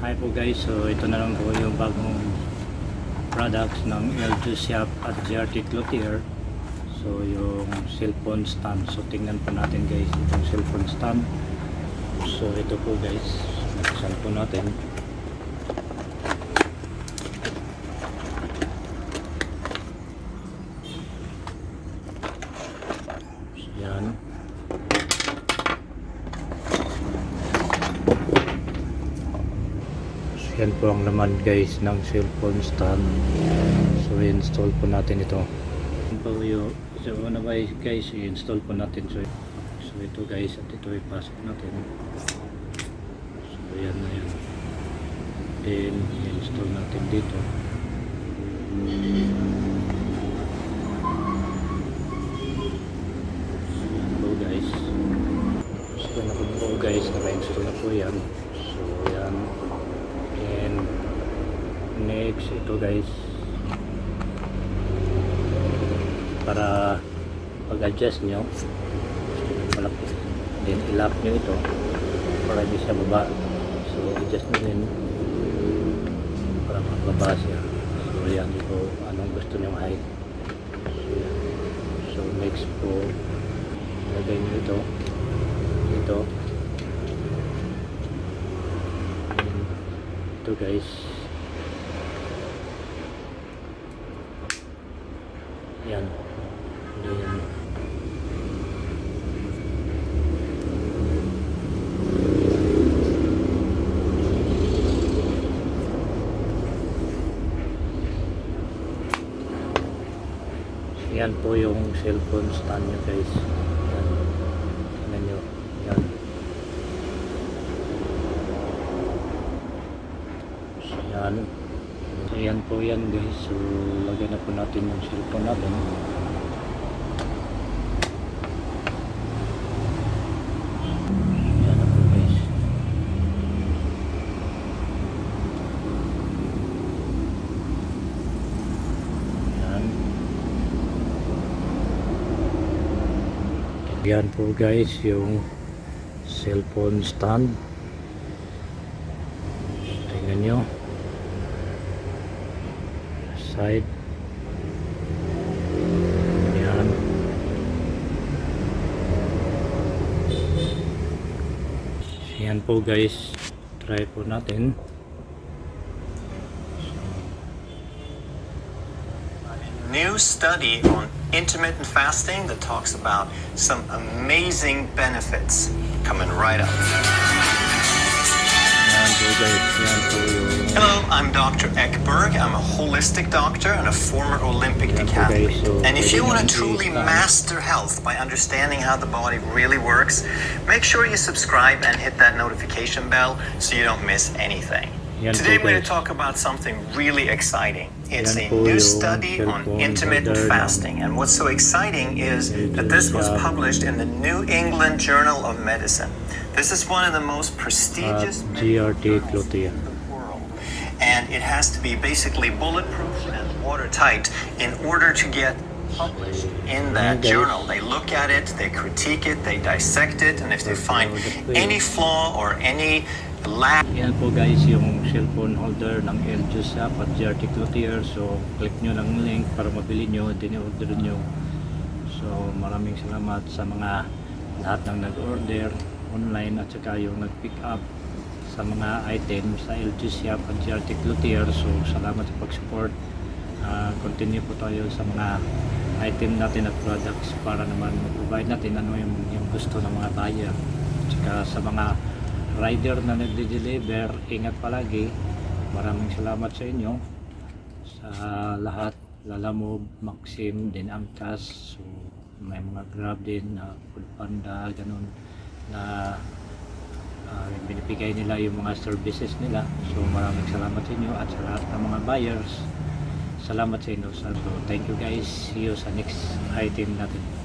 Hi po guys, so ito na lang po yung bagong products ng Eljho Shop at JRT Clothier. So yung cellphone stand, so tingnan po natin guys itong cellphone stand. So ito po guys, nakasal po natin. So yan. Yan po ang laman guys ng cellphone stand. So i-install po natin ito. So una ba guys, i-install po natin. So ito guys, at ito ipasok natin. So yan na yan. Then i-install natin dito. So yan po guys. So na po guys, naka-install na po yan. So yan. And next ito guys, para pag-adjust nyo malaki, then ilap nyo ito para hindi siya baba. So adjust nyo din para magbaba siya. So yan ito, anong gusto nyo height. So, yan. So next po, lagay nyo ito guys. Yan. Then yan po yung cellphone stand nyo guys. Yan. Tingnan nyo. Yan. Yan. Ayan po yan guys. So lagyan na po natin yung cellphone natin. Yan na po guys. Yan. Yan po guys yung cellphone stand. Tingnan nyo. Side. Yan. Yan po guys. Try po natin. New study on intermittent fasting that talks about some amazing benefits coming right up. Yan po guys. Yan po yung Hello, I'm Dr. Ekberg. I'm a holistic doctor and a former Olympic decathlete. And if you want to truly master health by understanding how the body really works, make sure you subscribe and hit that notification bell so you don't miss anything. Today we're going to talk about something really exciting. It's a new study on intermittent fasting. And what's so exciting is that this was published in the New England Journal of Medicine. This is one of the most prestigious JRT Clothier. And it has to be basically bulletproof and watertight in order to get published in that journal. They look at it, they critique it, they dissect it, and if they find any flaw or any lack. Yan po guys yung cellphone holder ng Eljho Shop at JRT Clothier. So click nyo ng link para mabili nyo, din-order nyo. So maraming salamat sa mga lahat ng nag-order online at saka yung nag-pick up sa mga items sa Eljho Shop at JRT Clothier. So salamat sa pag-support. Continue po tayo sa mga item natin at products para naman mag-provide natin ano yung gusto ng mga buyer. At saka sa mga rider na nagde-deliver, ingat palagi. Maraming salamat sa inyo sa lahat. Lalamove, Maxim, din Angkas. So may mga Grab din, Food Panda, ganun na binibigay nila yung mga services nila. So maraming salamat sa inyo at sa lahat ng mga buyers. Salamat sa inyo. So thank you guys. See you sa next item natin.